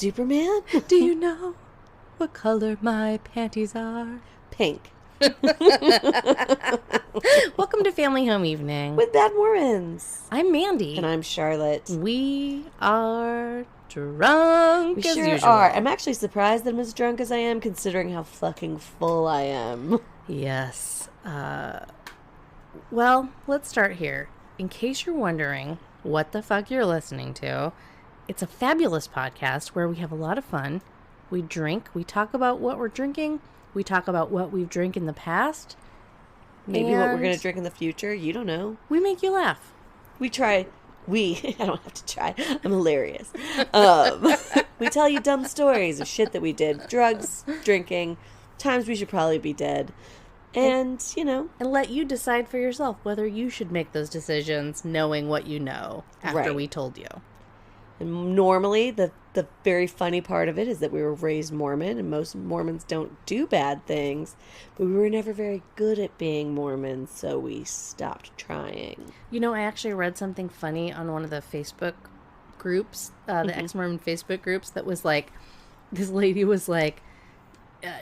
Superman? Do you know what color my panties are? Pink. Welcome to Family Home Evening. With Bad Mormons. I'm Mandi. And I'm Charlotte. We are drunk We as sure usual. are. I'm actually surprised that I'm as drunk as I am, considering how fucking full I am. Yes. Well, let's start here. In case you're wondering what the fuck you're listening to, it's a fabulous podcast where we have a lot of fun. We drink. We talk about what we're drinking. We talk about what we've drank in the past. Maybe what we're going to drink in the future. You don't know. We make you laugh. I don't have to try. I'm hilarious. We tell you dumb stories of shit that we did. Drugs, drinking, times we should probably be dead. And, And let you decide for yourself whether you should make those decisions knowing what you know after we told you. And normally, the very funny part of it is that we were raised Mormon, and most Mormons don't do bad things, but we were never very good at being Mormons, so we stopped trying. I actually read something funny on one of the Facebook groups, the ex-Mormon Facebook groups, that was like, this lady was like,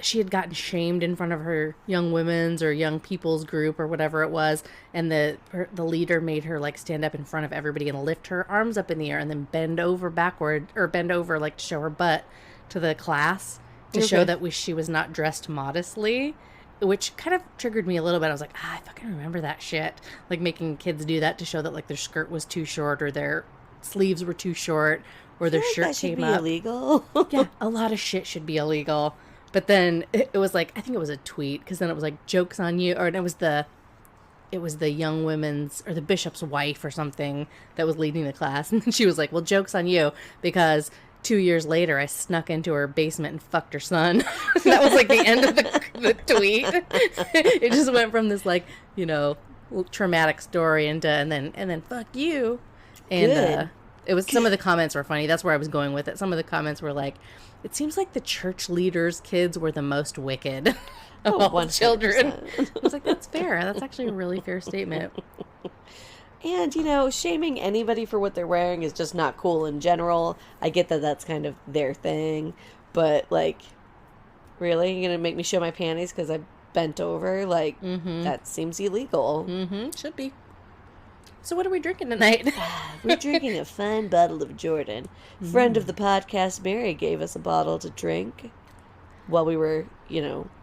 she had gotten shamed in front of her young women's or young people's group or whatever it was, and the leader made her like stand up in front of everybody and lift her arms up in the air and then bend over like to show her butt to the class to show that she was not dressed modestly, which kind of triggered me a little bit. I was like, I fucking remember that shit, like making kids do that to show that like their skirt was too short or their sleeves were too short or their shirt came up. Illegal. Yeah, a lot of shit should be illegal. But then it was like, I think it was a tweet, because then it was like, joke's on you, or it was the young women's, or the bishop's wife or something that was leading the class. And then she was like, well, joke's on you, because 2 years later I snuck into her basement and fucked her son. That was like the end of the tweet. It just went from this like, traumatic story into, and then fuck you. And it was, some of the comments were funny. That's where I was going with it. Some of the comments were like, it seems like the church leaders' kids were the most wicked of all children. I was like, that's fair. That's actually a really fair statement. And, shaming anybody for what they're wearing is just not cool in general. I get that that's kind of their thing. But, like, really? You're going to make me show my panties because I bent over? Like, that seems illegal. Should be. So what are we drinking tonight? We're drinking a fine bottle of Jordan. Friend of the podcast, Mary, gave us a bottle to drink while we were,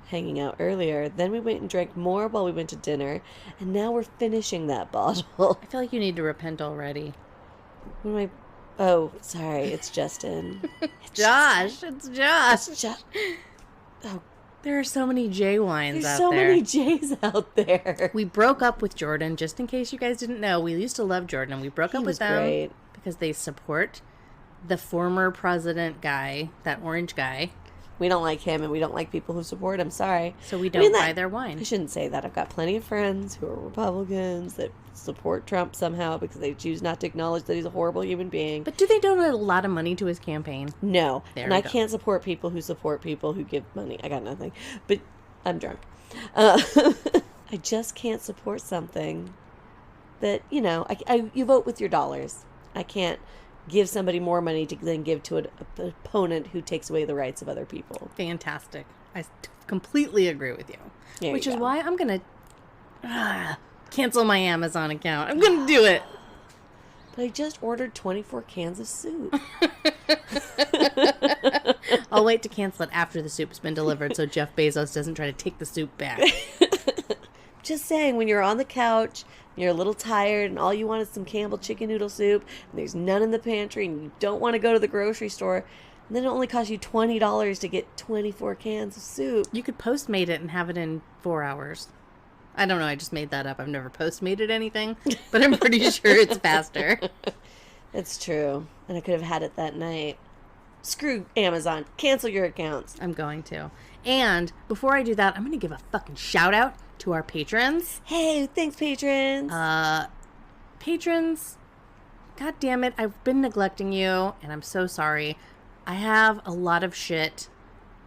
hanging out earlier. Then we went and drank more while we went to dinner. And now we're finishing that bottle. I feel like you need to repent already. What am I... Oh, sorry. It's Justin. It's Josh. Oh, there are so many J wines there's out so there. many J's out there. We broke up with Jordan, just in case you guys didn't know. We used to love Jordan. We broke up with them great. Because they support the former president guy, that orange guy. We don't like him, and we don't like people who support him. Sorry. So we don't buy their wine. I shouldn't say that. I've got plenty of friends who are Republicans that support Trump somehow because they choose not to acknowledge that he's a horrible human being. But do they donate a lot of money to his campaign? No. There and I can't support people who give money. I got nothing. But I'm drunk. I just can't support something that, you vote with your dollars. I can't give somebody more money than give to an opponent who takes away the rights of other people. Fantastic. I completely agree with you. Which is why I'm going to cancel my Amazon account. I'm going to do it. But I just ordered 24 cans of soup. I'll wait to cancel it after the soup's been delivered so Jeff Bezos doesn't try to take the soup back. Just saying, when you're on the couch, you're a little tired, and all you want is some Campbell chicken noodle soup, and there's none in the pantry, and you don't want to go to the grocery store, and then it only costs you $20 to get 24 cans of soup. You could Postmate it and have it in 4 hours. I don't know, I just made that up. I've never Postmated anything, but I'm pretty sure it's faster. It's true, and I could have had it that night. Screw Amazon. Cancel your accounts. I'm going to. And before I do that, I'm going to give a fucking shout out to our patrons. Hey, thanks, patrons. Patrons, God damn it, I've been neglecting you, and I'm so sorry. I have a lot of shit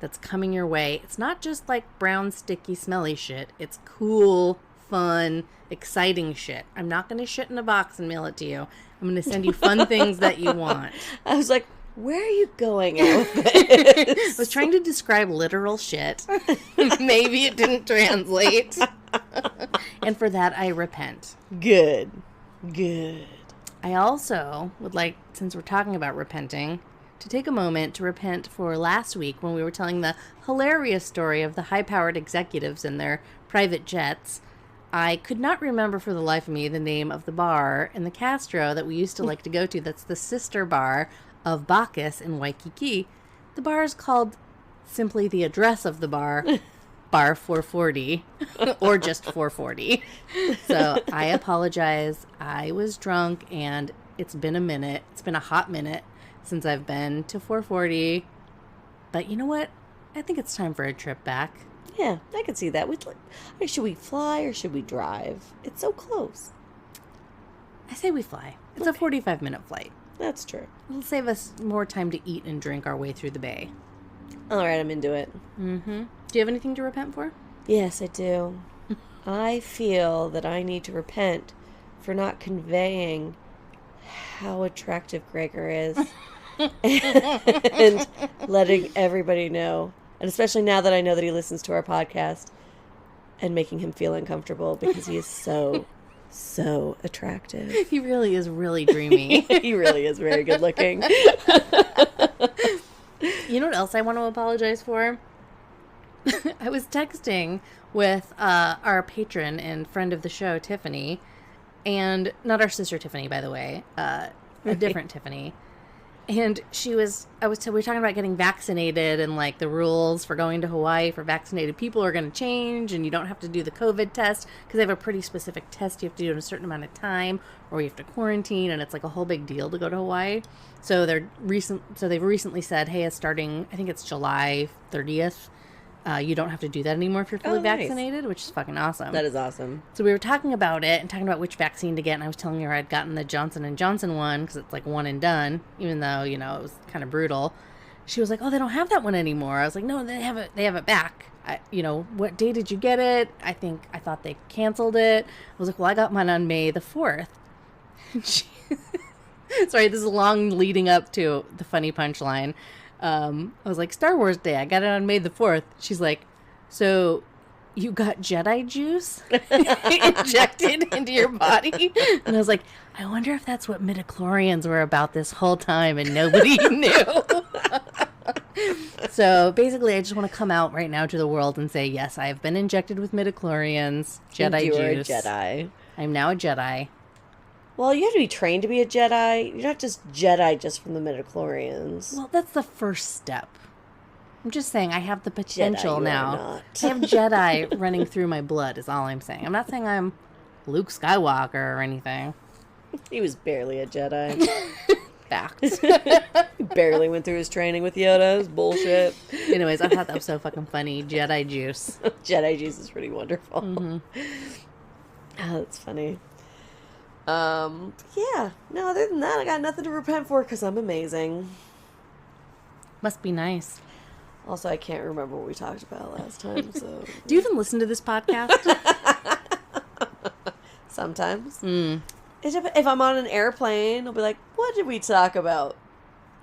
that's coming your way. It's not just like brown, sticky, smelly shit. It's cool, fun, exciting shit. I'm not going to shit in a box and mail it to you. I'm going to send you fun things that you want. I was like, Where are you going at with this? I was trying to describe literal shit. Maybe it didn't translate. And for that, I repent. Good. I also would like, since we're talking about repenting, to take a moment to repent for last week when we were telling the hilarious story of the high-powered executives and their private jets. I could not remember for the life of me the name of the bar in the Castro that we used to like to go to. That's the sister bar of Bacchus in Waikiki. The bar is called simply the address of the bar, Bar 440, or just 440. So I apologize. I was drunk, and it's been a minute. It's been a hot minute since I've been to 440. But you know what? I think it's time for a trip back. Yeah, I can see that. Should we fly or should we drive? It's so close. I say we fly. It's a 45-minute flight. That's true. It'll save us more time to eat and drink our way through the bay. All right, I'm into it. Mm-hmm. Do you have anything to repent for? Yes, I do. I feel that I need to repent for not conveying how attractive Gregor is and letting everybody know. And especially now that I know that he listens to our podcast, and making him feel uncomfortable because he is so attractive. He really is really dreamy. He really is very good looking. You know what else I want to apologize for? I was texting with our patron and friend of the show, Tiffany, and not our sister Tiffany, by the way, a different Tiffany. And we were talking about getting vaccinated and like the rules for going to Hawaii for vaccinated people are going to change, and you don't have to do the COVID test because they have a pretty specific test you have to do in a certain amount of time, or you have to quarantine, and it's like a whole big deal to go to Hawaii. So they've recently said, hey, it's starting, I think it's July 30th. You don't have to do that anymore if you're fully vaccinated, which is fucking awesome. That is awesome. So we were talking about it and talking about which vaccine to get, and I was telling her I'd gotten the Johnson & Johnson one because it's like one and done, even though, it was kind of brutal. She was like, oh, they don't have that one anymore. I was like, no, they have it back. What day did you get it? I thought they canceled it. I was like, well, I got mine on May the 4th. Sorry, this is long leading up to the funny punchline. I was like, Star Wars Day, I got it on May the 4th. She's like, so you got Jedi juice injected into your body? And I was like, I wonder if that's what midichlorians were about this whole time and nobody knew. So basically, I just want to come out right now to the world and say, yes, I have been injected with midichlorians, Jedi juice. You're a Jedi. I'm now a Jedi. Well, you have to be trained to be a Jedi. You're not just Jedi just from the midichlorians. Well, that's the first step. I'm just saying I have the potential Jedi, now. I have Jedi running through my blood is all I'm saying. I'm not saying I'm Luke Skywalker or anything. He was barely a Jedi. Facts. Barely went through his training with Yoda. It was bullshit. Anyways, I thought that was so fucking funny. Jedi juice. Jedi juice is pretty wonderful. Mm-hmm. Oh, that's funny. Yeah. No, other than that, I got nothing to repent for because I'm amazing. Must be nice. Also, I can't remember what we talked about last time, so... Do you even listen to this podcast? Sometimes. If I'm on an airplane, I'll be like, what did we talk about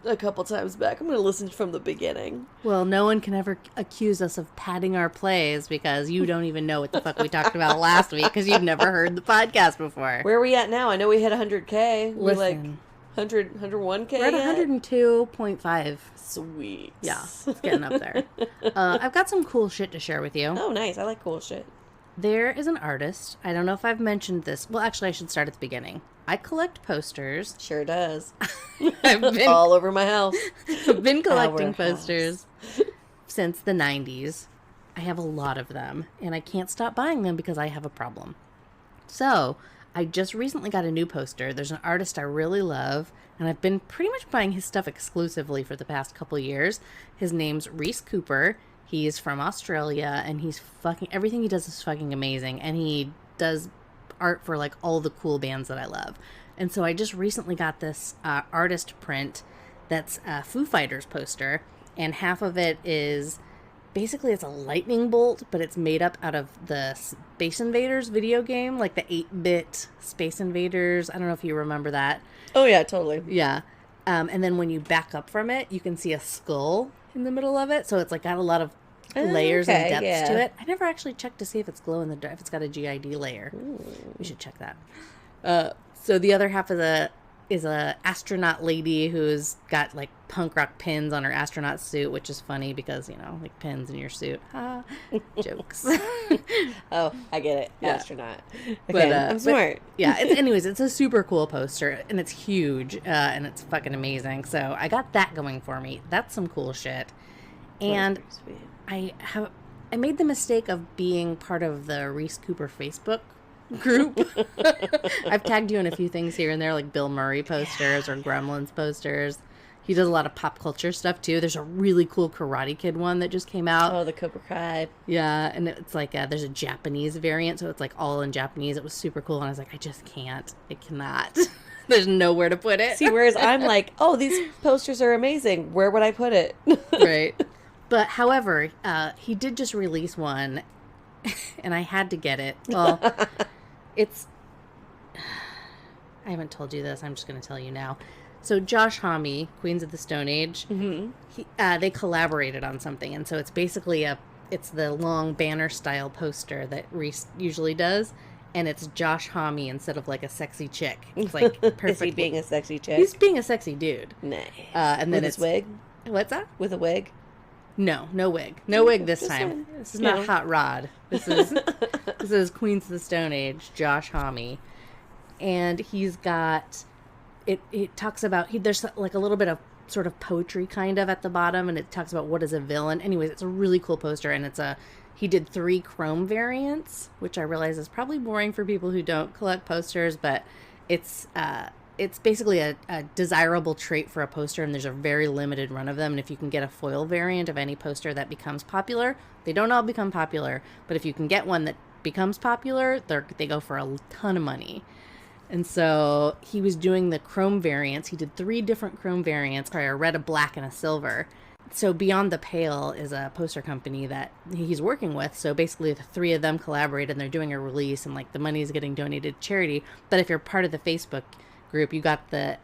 a couple times back? I'm going to listen from the beginning. Well, no one can ever accuse us of padding our plays because you don't even know what the fuck we talked about last week because you've never heard the podcast before. Where are we at now? I know we hit 100K. Listen. We're like 100, 101K We're at yet? 102.5. Sweet. Yeah, it's getting up there. I've got some cool shit to share with you. Oh, nice. I like cool shit. There is an artist. I don't know if I've mentioned this. Well, actually, I should start at the beginning. I collect posters. Sure does. I've been all over my house. I've been collecting Our posters since the 90s. I have a lot of them, and I can't stop buying them because I have a problem. So, I just recently got a new poster. There's an artist I really love, and I've been pretty much buying his stuff exclusively for the past couple years. His name's Reese Cooper. He's from Australia, and everything he does is fucking amazing, and he does art for like all the cool bands that I love. And so I just recently got this artist print that's a Foo Fighters poster, and half of it is basically it's a lightning bolt, but it's made up out of the Space Invaders video game, like the 8-bit Space Invaders. I don't know if you remember that. Oh yeah, totally. Yeah. And then when you back up from it, you can see a skull in the middle of it. So it's like got a lot of layers and depths to it. I never actually checked to see if it's glow in the dark, if it's got a GID layer. Ooh. We should check that. So the other half of is a astronaut lady who's got like punk rock pins on her astronaut suit, which is funny because, you know, like pins in your suit. Jokes. Oh, I get it. Yeah. Astronaut. Okay, I'm smart. Anyways, it's a super cool poster and it's huge and it's fucking amazing. So I got that going for me. That's some cool shit. And I made the mistake of being part of the Reese Cooper Facebook group. I've tagged you in a few things here and there, like Bill Murray posters or Gremlins posters. He does a lot of pop culture stuff too. There's a really cool Karate Kid one that just came out. Oh, the Cobra Kai. Yeah, and it's like there's a Japanese variant, so it's like all in Japanese. It was super cool, and I was like, I just can't. I cannot. There's nowhere to put it. See, whereas I'm like, oh, these posters are amazing. Where would I put it? Right. But however, he did just release one, and I had to get it. Well, I haven't told you this. I'm just going to tell you now. So Josh Homme, Queens of the Stone Age, they collaborated on something, and so it's basically it's the long banner style poster that Reese usually does, and it's Josh Homme instead of like a sexy chick. It's like perfect. Is he being a sexy chick? He's being a sexy dude. Nice. And then with his wig. What's that? With a wig. No wig. No wig this time. This is not Hot Rod. This is Queens of the Stone Age, Josh Homme. And he's got it talks about there's like a little bit of sort of poetry kind of at the bottom, and it talks about what is a villain. Anyways, it's a really cool poster, and he did 3 chrome variants, which I realize is probably boring for people who don't collect posters, but it's basically a desirable trait for a poster, and there's a very limited run of them. And if you can get a foil variant of any poster that becomes popular, they don't all become popular, but if you can get one that becomes popular, they go for a ton of money. And so he was doing the chrome variants. He did 3 different chrome variants, a red, a black, and a silver. So Beyond the Pale is a poster company that he's working with. So basically the 3 of them collaborated, and they're doing a release, and like the money is getting donated to charity. But if you're part of the Facebook group, you got the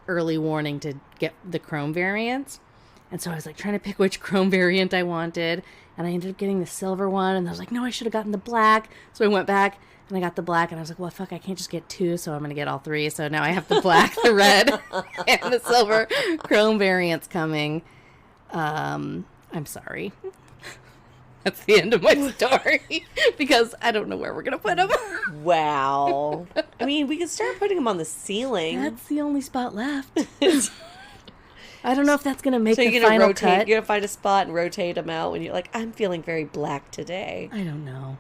early warning to get the chrome variants. And so I was like trying to pick which chrome variant I wanted, and I ended up getting the silver one, and I was like, no, I should have gotten the black. So I went back and I got the black, and I was like, well, fuck, I can't just get 2, so I'm going to get all 3. So now I have the black, the red, and the silver chrome variants coming. I'm sorry. That's the end of my story because I don't know where we're going to put them. Wow. I mean, we could start putting them on the ceiling. That's the only spot left. I don't know if that's going to make the final rotate, cut. You're going to find a spot and rotate them out when you're like, I'm feeling very black today. I don't know.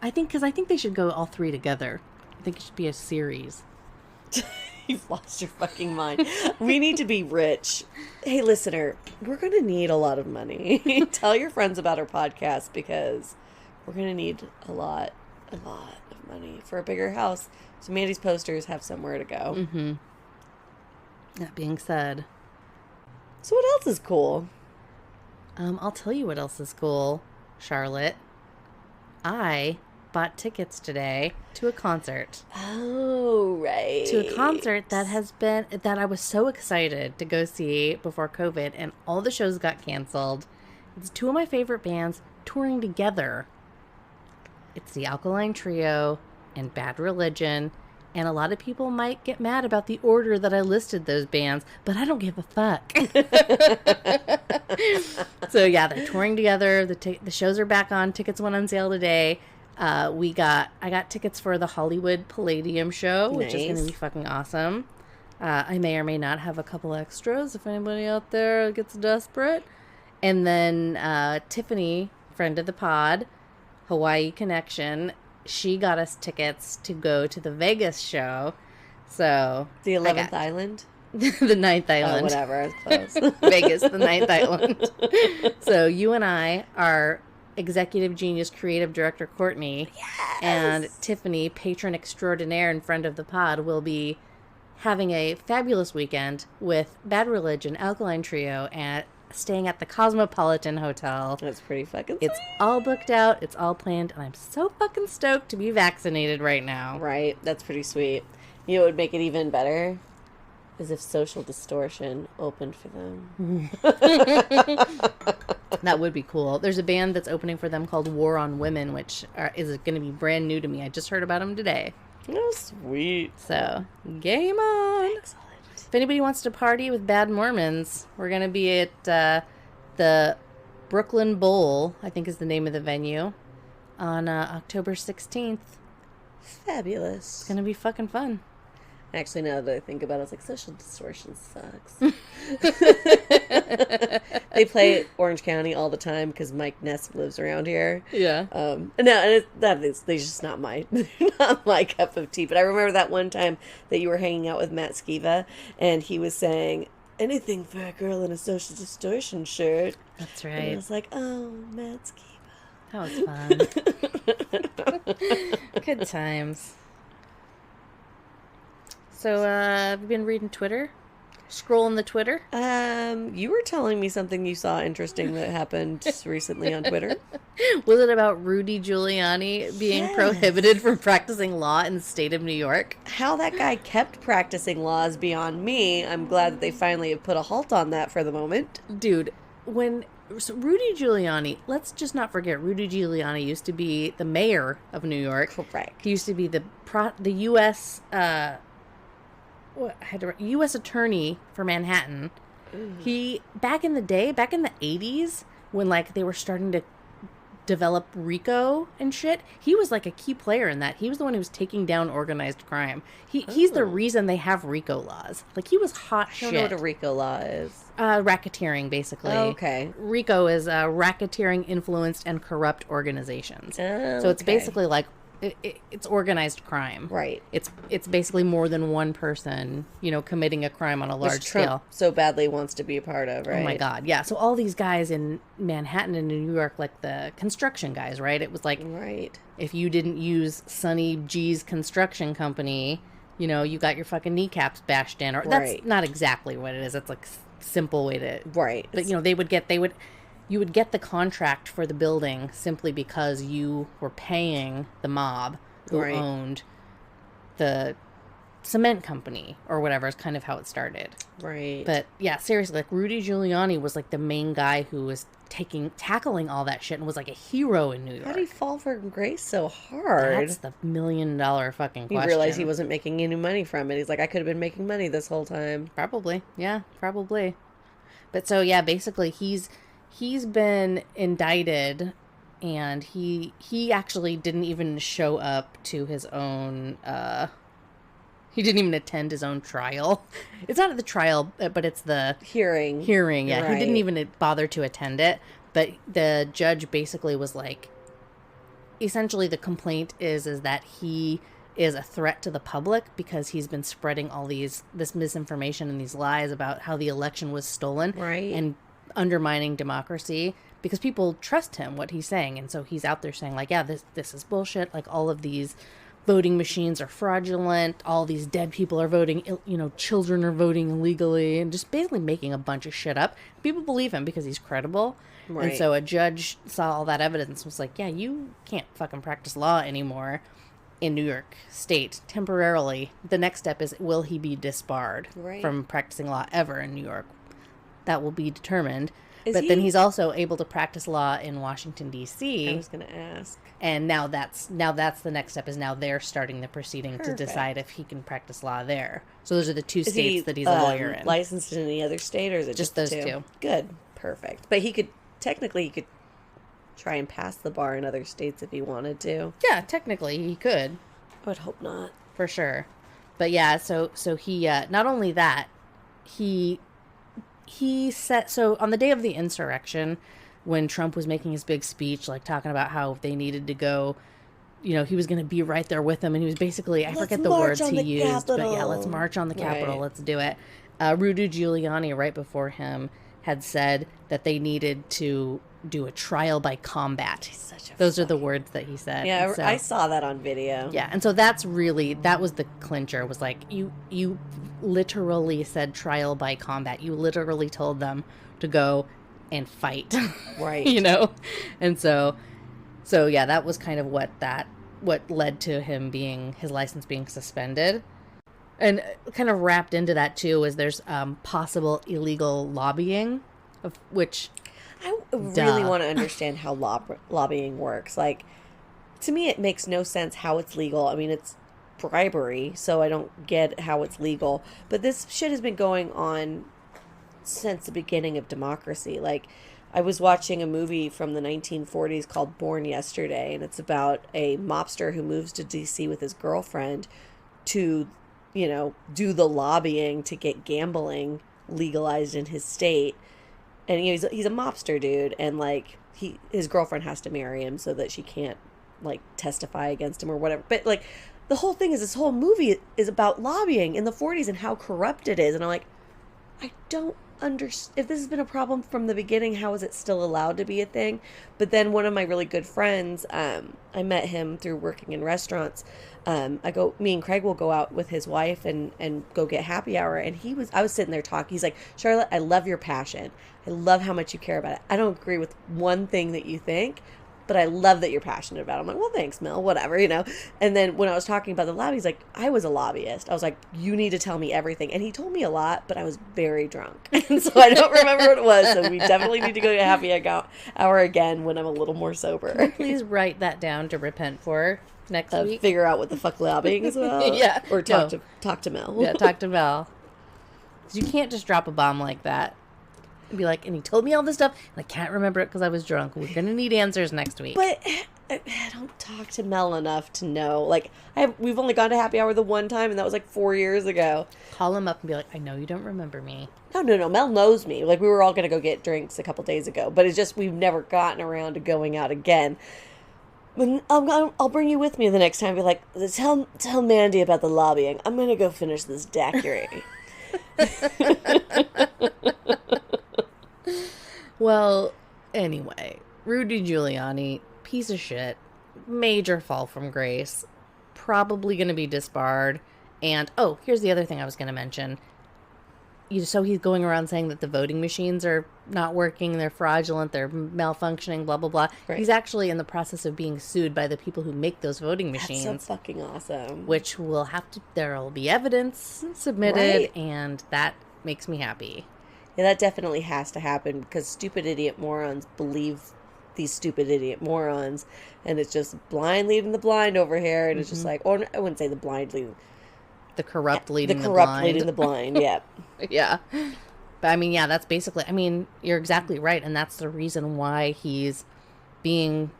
I think they should go all 3 together. I think it should be a series. You've lost your fucking mind. We need to be rich. Hey, listener, we're going to need a lot of money. Tell your friends about our podcast because we're going to need a lot of money for a bigger house. So Mandy's posters have somewhere to go. Mm-hmm. That being said. So what else is cool? I'll tell you what else is cool, Charlotte. I bought tickets today to a concert. Oh, right. To a concert that I was so excited to go see before COVID, and all the shows got canceled. It's 2 of my favorite bands touring together. It's the Alkaline Trio and Bad Religion, and a lot of people might get mad about the order that I listed those bands, but I don't give a fuck. So yeah, they're touring together. The shows are back on. Tickets went on sale today. I got tickets for the Hollywood Palladium show, which is going to be fucking awesome. I may or may not have a couple extras if anybody out there gets desperate. And then Tiffany, friend of the pod, Hawaii Connection, she got us tickets to go to the Vegas show. So the 11th island? The 9th island. Oh, whatever. It's close. Vegas, the 9th island. So you and I are executive genius creative director Courtney, yes! And Tiffany, patron extraordinaire and friend of the pod, will be having a fabulous weekend with Bad Religion, Alkaline Trio, and staying at the Cosmopolitan Hotel. That's pretty fucking It's sweet. all booked out. It's all planned. And I'm so fucking stoked to be vaccinated right now. Right. That's pretty sweet. You know what would make it even better? As if Social Distortion opened for them. That would be cool. There's a band that's opening for them called War on Women, which is going to be brand new to me. I just heard about them today. Oh, sweet. So, game on. Excellent. If anybody wants to party with bad Mormons, we're going to be at the Brooklyn Bowl, I think is the name of the venue, on October 16th. Fabulous. It's going to be fucking fun. Actually, now that I think about it, it's like Social Distortion sucks. They play Orange County all the time because Mike Ness lives around here. Yeah. They're just not my not my cup of tea. But I remember that one time that you were hanging out with Matt Skiva, and he was saying anything for a girl in a Social Distortion shirt. That's right. And I was like, oh, Matt Skiva. That was fun. Good times. So, have you been reading Twitter? Scrolling the Twitter? You were telling me something you saw interesting that happened recently on Twitter. Was it about Rudy Giuliani being prohibited from practicing law in the state of New York? How that guy kept practicing law is beyond me. I'm glad that they finally have put a halt on that for the moment. Dude, so Rudy Giuliani, let's just not forget, Rudy Giuliani used to be the mayor of New York. Correct. He used to be the U.S. U.S. attorney for Manhattan. He, back in the day, back in the 80s, when like they were starting to develop RICO and shit, he was like a key player in that. He was the one who was taking down organized crime. He's the reason they have RICO laws. Like, he was hot shit. I don't know what a RICO law is. Racketeering, basically. Oh, okay. RICO is racketeering influenced and corrupt organizations. Oh, so it's basically like it's organized crime. Right. It's basically more than one person, committing a crime on a large Trump scale. So badly wants to be a part of, right? Oh my God, yeah. So all these guys in Manhattan and New York, like the construction guys, right? It was like, right. If you didn't use Sonny G's construction company, you got your fucking kneecaps bashed in. Or that's not exactly what it is. It's like simple way to right. But you would get the contract for the building simply because you were paying the mob who owned the cement company or whatever is kind of how it started. Right. But yeah, seriously, like Rudy Giuliani was like the main guy who was tackling all that shit and was like a hero in New York. How did he fall from grace so hard? That's the $1 million fucking question. He realized he wasn't making any money from it. He's like, I could have been making money this whole time. Probably. Yeah, probably. But so yeah, basically he's been indicted, and he actually didn't even show up to his own he didn't even attend his own trial. It's not the trial, but it's the hearing. Yeah. Right. He didn't even bother to attend it, but the judge basically was like, essentially the complaint is that he is a threat to the public because he's been spreading all this misinformation and these lies about how the election was stolen. Right. And undermining democracy because people trust him, what he's saying. And so he's out there saying like, yeah, this is bullshit. Like, all of these voting machines are fraudulent. All these dead people are voting, children are voting illegally, and just basically making a bunch of shit up. People believe him because he's credible. Right. And so a judge saw all that evidence and was like, yeah, you can't fucking practice law anymore in New York State temporarily. The next step is, will he be disbarred from practicing law ever in New York? That will be determined. Then he's also able to practice law in Washington, D.C. I was going to ask. And now that's the next step, is now they're starting the proceeding to decide if he can practice law there. So those are the two states that he's a lawyer in. Licensed in any other state, or is it just those two? Two? Good. Perfect. But he could try and pass the bar in other states if he wanted to. Yeah, technically he could. I would hope not. For sure. But yeah, so he, not only that, he said, so on the day of the insurrection, when Trump was making his big speech, like talking about how they needed to go, he was going to be right there with them. And he was basically, I forget the words he used, but yeah, let's march on the Capitol. Let's do it. Rudy Giuliani, right before him, had said that they needed to do a trial by combat. Those are the words that he said. Yeah, I saw that on video. Yeah, and so that was the clincher. Was like, you literally said trial by combat. You literally told them to go and fight. Right. And so yeah, that was kind of what led to his license being suspended. And kind of wrapped into that, too, is there's possible illegal lobbying, of which... I really Duh. want to understand how lobbying works. Like, to me, it makes no sense how it's legal. I mean, it's bribery, so I don't get how it's legal. But this shit has been going on since the beginning of democracy. Like, I was watching a movie from the 1940s called Born Yesterday, and it's about a mobster who moves to DC with his girlfriend to, you know, do the lobbying to get gambling legalized in his state. And he's a mobster dude, and like his girlfriend has to marry him so that she can't like testify against him or whatever. But like the whole thing is, this whole movie is about lobbying in the 40s and how corrupt it is. And I'm like, I don't understand. If this has been a problem from the beginning, how is it still allowed to be a thing? But then one of my really good friends, I met him through working in restaurants. Me and Craig will go out with his wife and go get happy hour. And I was sitting there talking. He's like, Charlotte, I love your passion. I love how much you care about it. I don't agree with one thing that you think, but I love that you're passionate about it. I'm like, well, thanks, Mel, whatever, you know? And then when I was talking about the lobby, he's like, I was a lobbyist. I was like, you need to tell me everything. And he told me a lot, but I was very drunk. And so I don't remember what it was. So we definitely need to go get happy hour again when I'm a little more sober. Please write that down to repent for next week. Figure out what the fuck lobbying is about. Yeah. Or talk to Mel. Yeah, talk to Mel. You can't just drop a bomb like that. Be like, and he told me all this stuff, and I can't remember it because I was drunk. We're gonna need answers next week. But I don't talk to Mel enough to know. Like, we've only gone to happy hour the one time, and that was like 4 years ago. Call him up and be like, I know you don't remember me. No. Mel knows me. Like, we were all gonna go get drinks a couple days ago, but it's just we've never gotten around to going out again. I'll bring you with me the next time. Be like, tell Mandi about the lobbying. I'm gonna go finish this daiquiri. Well, anyway, Rudy Giuliani, piece of shit, major fall from grace, probably going to be disbarred. And, oh, here's the other thing I was going to mention. So he's going around saying that the voting machines are not working, they're fraudulent, they're malfunctioning, blah, blah, blah. Right. He's actually in the process of being sued by the people who make those voting machines. That's so fucking awesome. Which there'll be evidence submitted, Right. and that makes me happy. Yeah, that definitely has to happen because stupid idiot morons believe these stupid idiot morons, and it's just blind leading the blind over here, and it's just like, or I wouldn't say the blind leading. The corrupt leading the corrupt blind. leading the blind, yeah. Yeah. But I mean, yeah, that's basically, I mean, you're exactly right. And that's the reason why he's being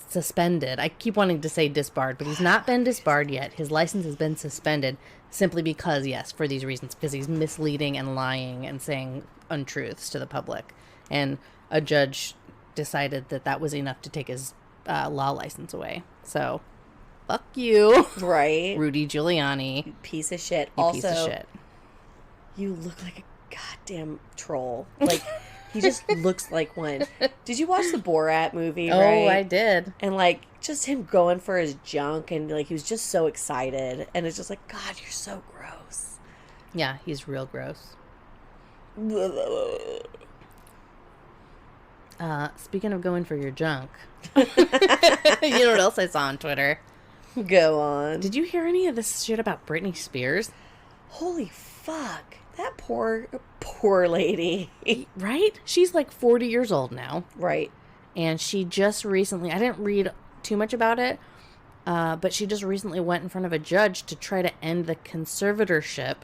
suspended. I keep wanting to say disbarred, but he's not been disbarred yet. His license has been suspended simply because, yes, for these reasons, because he's misleading and lying and saying untruths to the public. And a judge decided that that was enough to take his law license away. So, fuck you. Right. Rudy Giuliani. You piece of shit. You Also, piece of shit. You look like a goddamn troll. Like, he just looks like one. Did you watch the Borat movie, right? Oh, I did. And, like, just him going for his junk, and, like, he was just so excited. And it's just like, God, you're so gross. Yeah, he's real gross. Speaking of going for your junk, you know what else I saw on Twitter? Go on. Did you hear any of this shit about Britney Spears? Holy fuck. That poor lady. Right? She's like 40 years old now. Right. And she just recently, I didn't read too much about it, but she just recently went in front of a judge to try to end the conservatorship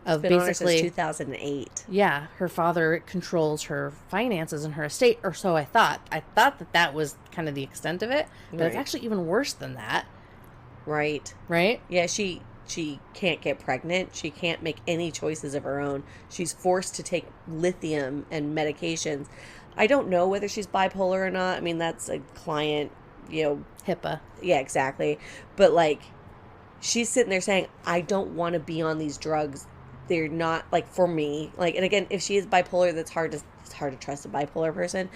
of Been on her basically since 2008. Yeah, her father controls her finances and her estate, or so I thought. I thought that was kind of the extent of it, but it's actually even worse than that. Right. Right? Yeah, she can't get pregnant. She can't make any choices of her own. She's forced to take lithium and medications. I don't know whether she's bipolar or not. I mean, that's a client, HIPAA. Yeah, exactly. But, like, she's sitting there saying, I don't want to be on these drugs. They're not, like, for me. Like, and again, if she is bipolar, it's hard to trust a bipolar person.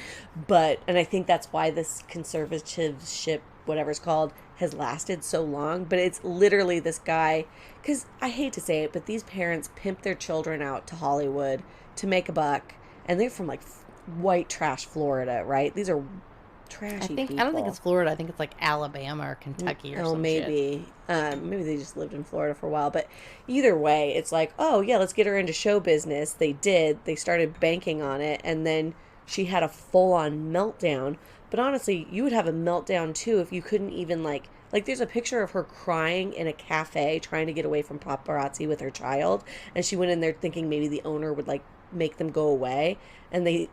But, and I think that's why this conservativeship, whatever it's called, has lasted so long. But it's literally this guy, because I hate to say it, but these parents pimp their children out to Hollywood to make a buck. And they're from, like, white trash Florida, right? These are Trashy I don't think it's Florida. I think it's like Alabama or Kentucky or some maybe. Maybe they just lived in Florida for a while. But either way, it's like, oh, yeah, let's get her into show business. They did. They started banking on it. And then she had a full-on meltdown. But honestly, you would have a meltdown, too, if you couldn't even, like, there's a picture of her crying in a cafe trying to get away from paparazzi with her child. And she went in there thinking maybe the owner would, like, make them go away. And the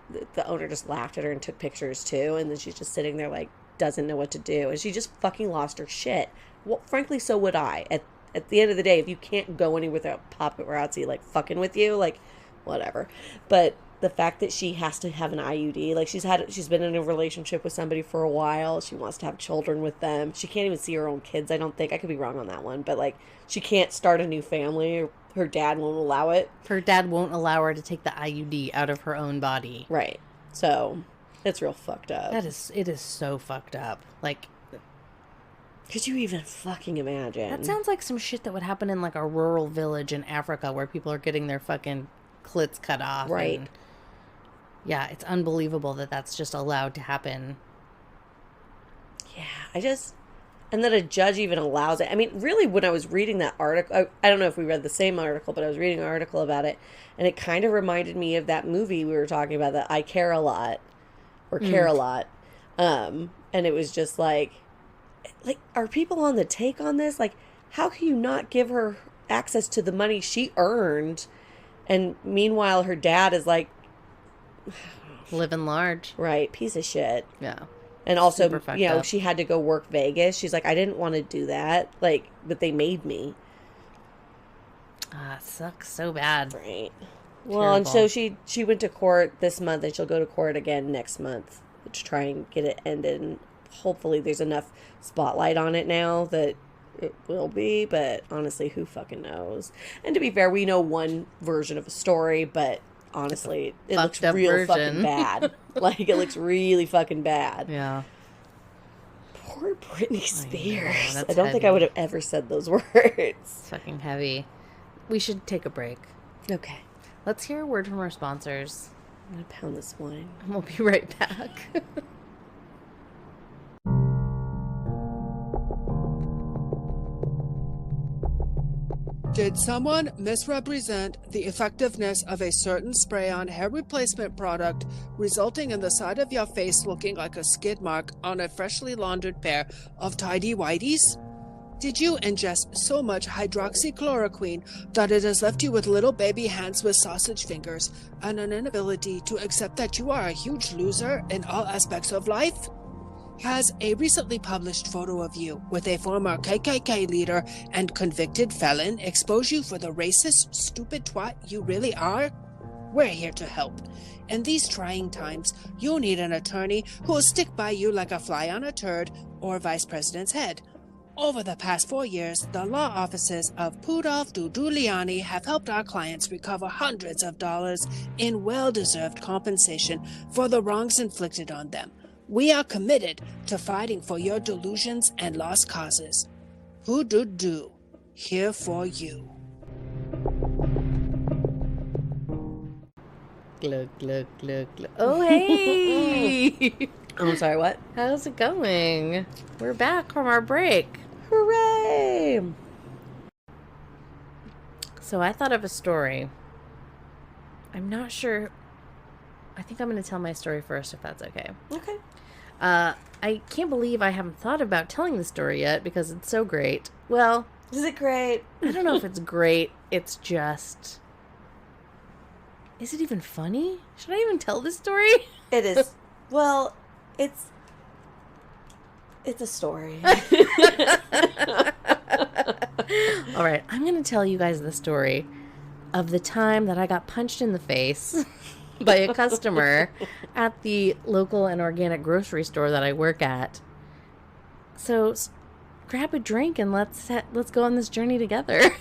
owner just laughed at her and took pictures, too. And then she's just sitting there, like, doesn't know what to do. And she just fucking lost her shit. Well, frankly, so would I. At the end of the day, if you can't go anywhere without paparazzi, like, fucking with you, like, whatever. But the fact that she has to have an IUD, like, she's been in a relationship with somebody for a while. She wants to have children with them. She can't even see her own kids, I don't think. I could be wrong on that one. But, like, she can't start a new family. Her dad won't allow it. Her dad won't allow her to take the IUD out of her own body. Right. So, it's real fucked up. It is so fucked up. Like, could you even fucking imagine? That sounds like some shit that would happen in, like, a rural village in Africa where people are getting their fucking clits cut off. Right. And, yeah, it's unbelievable that that's just allowed to happen. Yeah, and that a judge even allows it. I mean, really, when I was reading that article, I don't know if we read the same article, but I was reading an article about it, and it kind of reminded me of that movie we were talking about, that I Care a Lot, or Care a Lot. And it was just like, are people on the take on this? Like, how can you not give her access to the money she earned? And meanwhile, her dad is like, living large. Right, piece of shit. Yeah. And also, you know, up. she had to go work Vegas. She's like, I didn't want to do that. Like, but they made me. Ah, it sucks so bad. Right. Well, and so she went to court this month, and she'll go to court again next month to try and get it ended. And hopefully there's enough spotlight on it now that it will be. But honestly, who fucking knows? And to be fair, we know one version of a story, but honestly, it looks real fucking bad. Like, it looks really fucking bad. Yeah. Poor Britney Spears. I don't think I would have ever said those words. It's fucking heavy. We should take a break. Okay. Let's hear a word from our sponsors. I'm going to pound this wine. And we'll be right back. Did someone misrepresent the effectiveness of a certain spray-on hair replacement product, resulting in the side of your face looking like a skid mark on a freshly laundered pair of tidy whities? Did you ingest so much hydroxychloroquine that it has left you with little baby hands with sausage fingers and an inability to accept that you are a huge loser in all aspects of life? Has a recently published photo of you with a former KKK leader and convicted felon expose you for the racist, stupid twat you really are? We're here to help. In these trying times, you'll need an attorney who will stick by you like a fly on a turd or vice president's head. Over the past 4 years, the law offices of Rudy Giuliani have helped our clients recover hundreds of dollars in well-deserved compensation for the wrongs inflicted on them. We are committed to fighting for your delusions and lost causes. Rudy, here for you. Glug, glug, glug, glug. Oh, hey! I'm sorry, what? How's it going? We're back from our break. Hooray! So I thought of a story. I'm not sure. I think I'm going to tell my story first, if that's okay. Okay. I can't believe I haven't thought about telling the story yet because it's so great. Well, is it great? I don't know if it's great. It's just... Is it even funny? Should I even tell this story? It is. Well, it's a story. All right, I'm going to tell you guys the story of the time that I got punched in the face by a customer at the local and organic grocery store that I work at. So grab a drink and let's go on this journey together.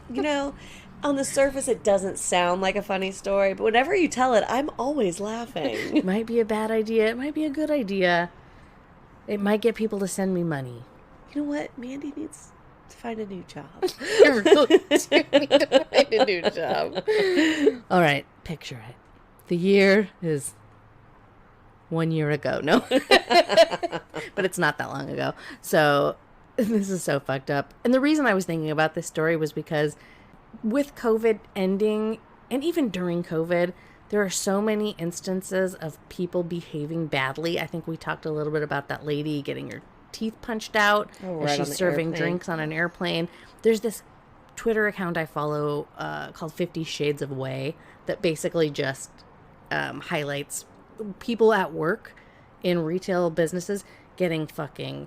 You know, on the surface it doesn't sound like a funny story, but whenever you tell it, I'm always laughing. It might be a bad idea. It might be a good idea. It might get people to send me money. You know what? Mandi needs to find a new job. I really do need to find a new job. All right, picture it. The year is 1 year ago. No, but it's not that long ago. So this is so fucked up. And the reason I was thinking about this story was because with COVID ending, and even during COVID, there are so many instances of people behaving badly. I think we talked a little bit about that lady getting her teeth punched out as she's serving drinks on an airplane. There's this Twitter account I follow called 50 Shades of WOAH that basically just highlights people at work in retail businesses getting fucking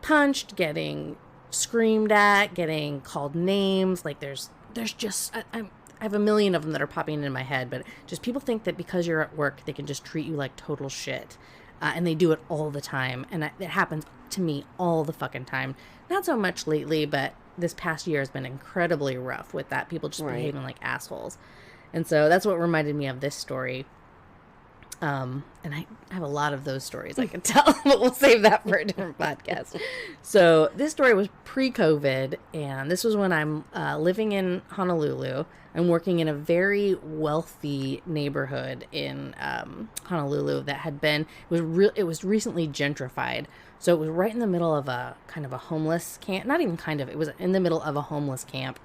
punched, getting screamed at, getting called names. Like there's just I have a million of them that are popping into my head, but just people think that because you're at work, they can just treat you like total shit. And they do it all the time. And it happens to me all the fucking time. Not so much lately, but this past year has been incredibly rough with that. People just behaving like assholes. And so that's what reminded me of this story. And I have a lot of those stories I could tell, but we'll save that for a different podcast. So this story was pre-COVID, and this was when I'm living in Honolulu. I'm working in a very wealthy neighborhood in Honolulu that had been, it was recently gentrified. So it was right in the middle of a kind of a homeless camp. Not even kind of, it was in the middle of a homeless camp.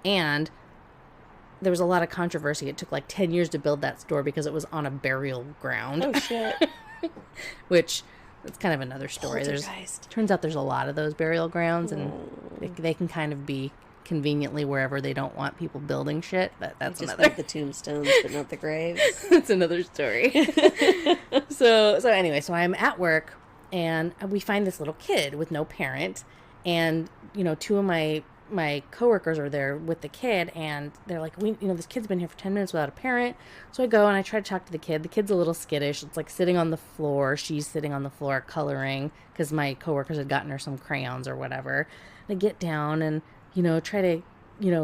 And there was a lot of controversy. It took like 10 years to build that store because it was on a burial ground. Oh, shit. Which, it's kind of another story. Turns out there's a lot of those burial grounds, and they can kind of be conveniently wherever they don't want people building shit, but that's just another. Like the tombstones, but not the graves. That's another story. So anyway, so I'm at work, and we find this little kid with no parent, and, you know, two of my coworkers are there with the kid, and they're like, this kid's been here for 10 minutes without a parent. So I go and I try to talk to the kid. The kid's a little skittish. It's like sitting on the floor. She's sitting on the floor coloring because my coworkers had gotten her some crayons or whatever. And I get down and, try to,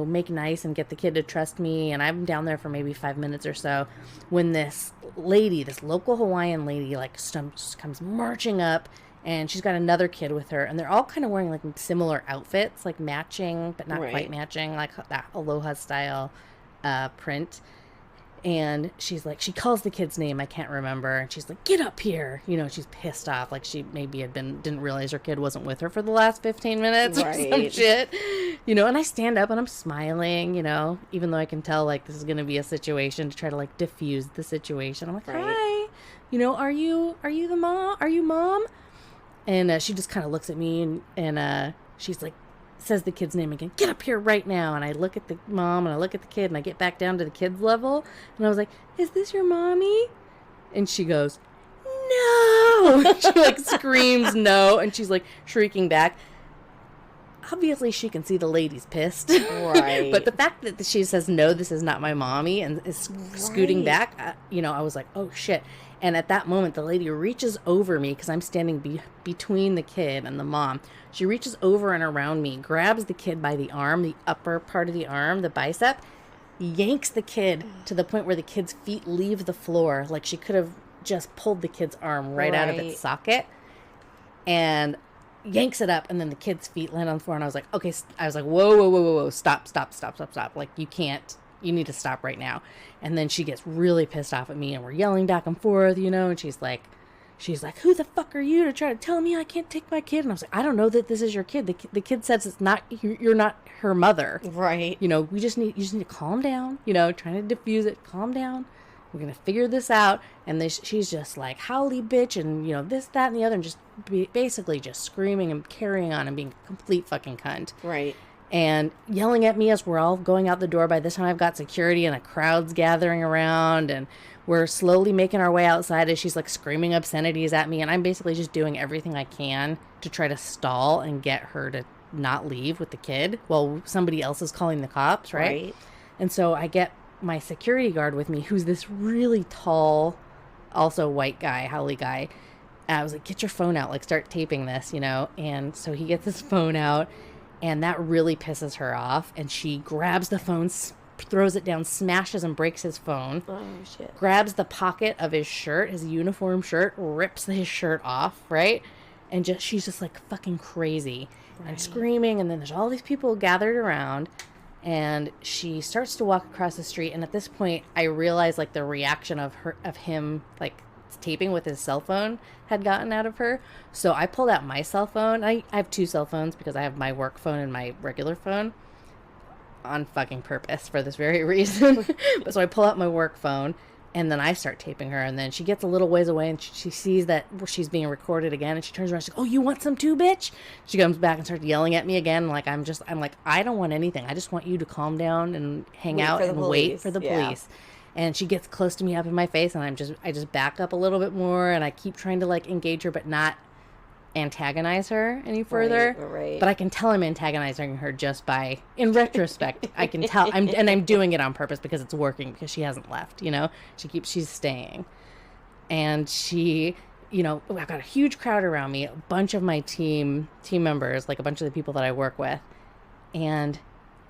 make nice and get the kid to trust me. And I'm down there for maybe 5 minutes or so when this lady, this local Hawaiian lady, like comes marching up. And she's got another kid with her, and they're all kind of wearing like similar outfits, like matching, but not quite matching, like that aloha style print. And she's like, she calls the kid's name, I can't remember, and she's like, "Get up here!" She's pissed off, like she maybe didn't realize her kid wasn't with her for the last 15 minutes or some shit, And I stand up and I'm smiling, even though I can tell like this is gonna be a situation to try to like diffuse the situation. I'm like, "Hi, are you the mom? Are you mom?" And she just kind of looks at me and she's like, says the kid's name again, "Get up here right now." And I look at the mom and I look at the kid and I get back down to the kid's level. And I was like, "Is this your mommy?" And she goes, "No." She like screams no. And she's like shrieking back. Obviously she can see the lady's pissed. Right. But the fact that she says, "No, this is not my mommy," and is scooting back, I was like, oh shit. And at that moment, the lady reaches over me because I'm standing between the kid and the mom. She reaches over and around me, grabs the kid by the arm, the upper part of the arm, the bicep, yanks the kid to the point where the kid's feet leave the floor. Like she could have just pulled the kid's arm right out of its socket and yanks it up. And then the kid's feet land on the floor. And I was like, okay. I was like, whoa, stop. Like you need to stop right now. And then she gets really pissed off at me and we're yelling back and forth, and she's like, "Who the fuck are you to try to tell me I can't take my kid?" And I was like, "I don't know that this is your kid. The kid says it's not, you're not her mother." Right. You just need to calm down, trying to diffuse it. Calm down. We're going to figure this out. And she's just like, "Howly bitch," and this, that, and the other, and just basically just screaming and carrying on and being a complete fucking cunt. Right. And yelling at me as we're all going out the door. By this time, I've got security and a crowd's gathering around. And we're slowly making our way outside as she's like screaming obscenities at me. And I'm basically just doing everything I can to try to stall and get her to not leave with the kid while somebody else is calling the cops, right? And so I get my security guard with me, who's this really tall, also white guy, howly guy. And I was like, "Get your phone out. Like, start taping this, And so he gets his phone out. And that really pisses her off. And she grabs the phone, throws it down, smashes and breaks his phone. Oh, shit. Grabs the pocket of his shirt, his uniform shirt, rips his shirt off, right? And she's just like fucking crazy and screaming. And then there's all these people gathered around. And she starts to walk across the street. And at this point, I realize like the reaction of him, like taping with his cell phone had gotten out of her. So I pulled out my cell phone. I have 2 cell phones because I have my work phone and my regular phone on fucking purpose for this very reason. But so I pull out my work phone and then I start taping her, and then she gets a little ways away and she sees that she's being recorded again, and she turns around, she's like, oh, you want some too, bitch? She comes back and starts yelling at me again. Like, I'm like, I don't want anything. I just want you to calm down and hang out and wait for the police. And she gets close to me, up in my face, and I just back up a little bit more, and I keep trying to like engage her but not antagonize her any further. Right. But I can tell I'm antagonizing her just by, in retrospect, I can tell I'm doing it on purpose because it's working, because she hasn't left, you know. She's staying. And she, you know, I've got a huge crowd around me, a bunch of my team members, like a bunch of the people that I work with. And,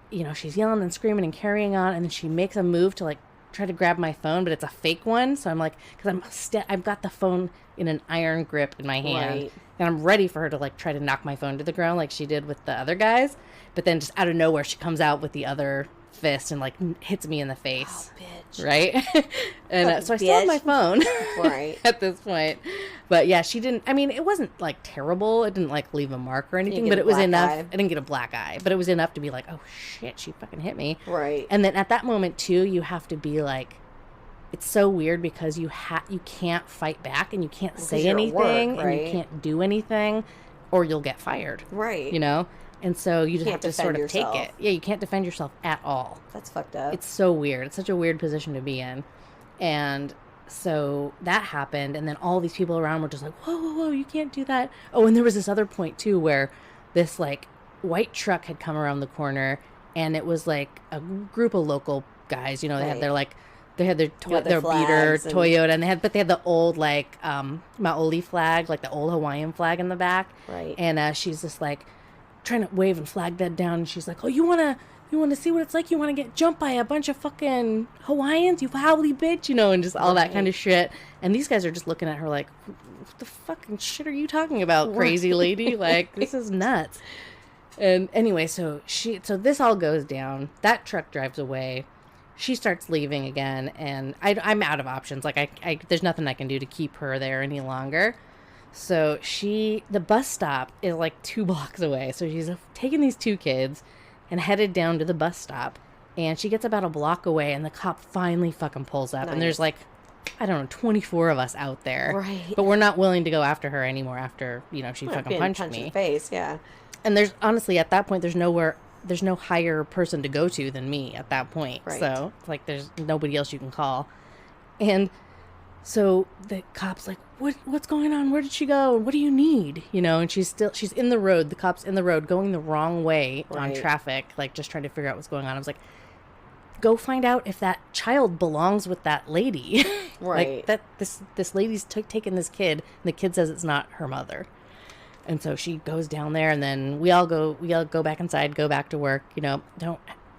you know, she's yelling and screaming and carrying on, and then she makes a move to like try to grab my phone, but it's a fake one. So I'm like, because I've got the phone in an iron grip in my hand, Right. and I'm ready for her to like try to knock my phone to the ground like she did with the other guys. But then just out of nowhere, she comes out with the other fist and like hits me in the face. Oh, bitch. Right? And so I still have my phone Right. at this point. But yeah, she didn't, I mean, it wasn't like terrible. It didn't like leave a mark or anything, but it was enough. I didn't get a black eye, but it was enough to be like, oh shit, she fucking hit me. Right. And then at that moment too, you have to be like, it's so weird because you can't fight back, and you can't say anything, right? and you can't do anything, or you'll get fired. Right. You know? And so you just Can't have to sort of defend take it. Yeah, you can't defend yourself at all. That's fucked up. It's so weird. It's such a weird position to be in. And so that happened, and then all these people around were just like, whoa, whoa, whoa, you can't do that. Oh, and there was this other point too where this like white truck had come around the corner, and it was like a group of local guys, you know, they had their like, they had their beater Toyota, and they had the old like Maoli flag, like the old Hawaiian flag in the back. Right. And she's just like trying to wave and flag that down, and she's like, oh, you wanna see what it's like? You wanna get jumped by a bunch of fucking Hawaiians, you howly bitch, you know, and just all that kind of shit. And these guys are just looking at her like, what the fucking shit are you talking about, crazy lady? Like, this is nuts. And anyway, so this all goes down. That truck drives away. She starts leaving again, and I'm out of options. Like, I there's nothing I can do to keep her there any longer. So the bus stop is like 2 blocks away. So she's taking these 2 kids and headed down to the bus stop. And she gets about a block away, and the cop finally fucking pulls up. Nice. And there's like, I don't know, 24 of us out there. Right. But we're not willing to go after her anymore after, you know, she fucking punched me. In the face, yeah. And there's, honestly, at that point, there's no higher person to go to than me at that point. Right. So, like, there's nobody else you can call. And so the cop's like, what's going on? Where did she go? What do you need? You know, and she's in the road. The cop's in the road going the wrong way on traffic, like, just trying to figure out what's going on. I was like, go find out if that child belongs with that lady. Right. Like, this lady's taking this kid, and the kid says it's not her mother. And so she goes down there, and then we all go back inside, go back to work. You know,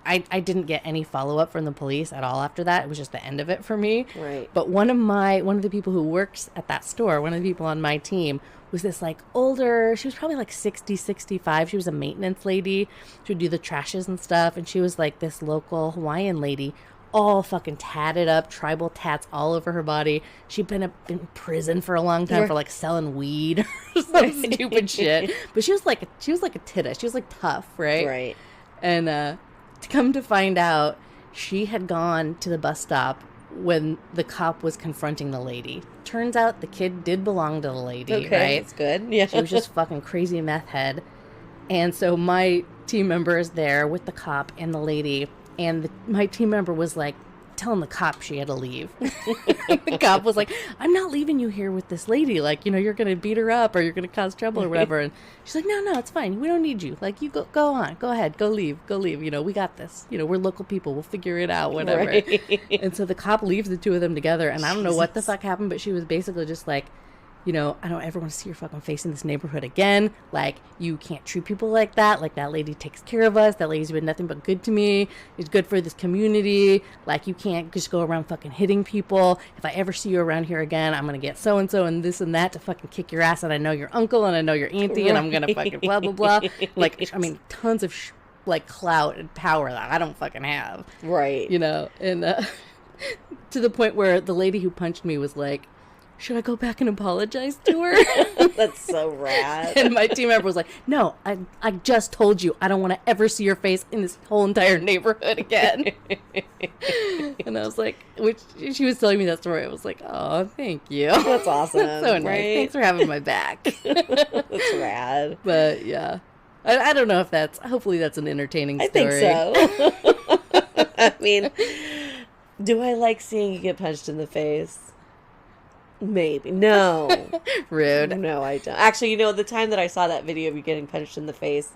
I didn't get any follow-up from the police at all after that. It was just the end of it for me. Right. But one of the people who works at that store, one of the people on my team, was this like older, she was probably like 60, 65. She was a maintenance lady. She would do the trashes and stuff. And she was like this local Hawaiian lady, all fucking tatted up, tribal tats all over her body. She'd been in prison for a long time for like selling weed or some stupid shit. But she was like a titta. She was like tough, right? Right. And to come to find out, she had gone to the bus stop when the cop was confronting the lady. Turns out the kid did belong to the lady, okay, right? That's good. Yeah. She was just fucking crazy meth head. And so my team member is there with the cop and the lady. And my team member was like, telling the cop she had to leave. The cop was like, I'm not leaving you here with this lady. Like, you know, you're going to beat her up or you're going to cause trouble or whatever. And she's like, no, it's fine. We don't need you. Like, you go on. Go ahead. Go leave. You know, we got this. You know, we're local people. We'll figure it out, whatever. Right. And so the cop leaves the 2 of them together. And I don't know what the fuck happened, but she was basically just like, you know, I don't ever want to see your fucking face in this neighborhood again. Like, you can't treat people like that. Like, that lady takes care of us. That lady's been nothing but good to me. It's good for this community. Like, you can't just go around fucking hitting people. If I ever see you around here again, I'm going to get so-and-so and this and that to fucking kick your ass. And I know your uncle and I know your auntie and I'm going to fucking blah, blah, blah. Like, I mean, tons of, like, clout and power that I don't fucking have. Right. You know, and to the point where the lady who punched me was like, should I go back and apologize to her? That's so rad. And my team member was like, no, I just told you I don't want to ever see your face in this whole entire neighborhood again. And I was like, which she was telling me that story. I was like, oh, thank you. That's awesome. So nice. Right? Thanks for having my back. That's rad. But yeah, I don't know if hopefully that's an entertaining story. I think so. I mean, do I like seeing you get punched in the face? Maybe. No. Rude. No, I don't. Actually, the time that I saw that video of you getting punched in the face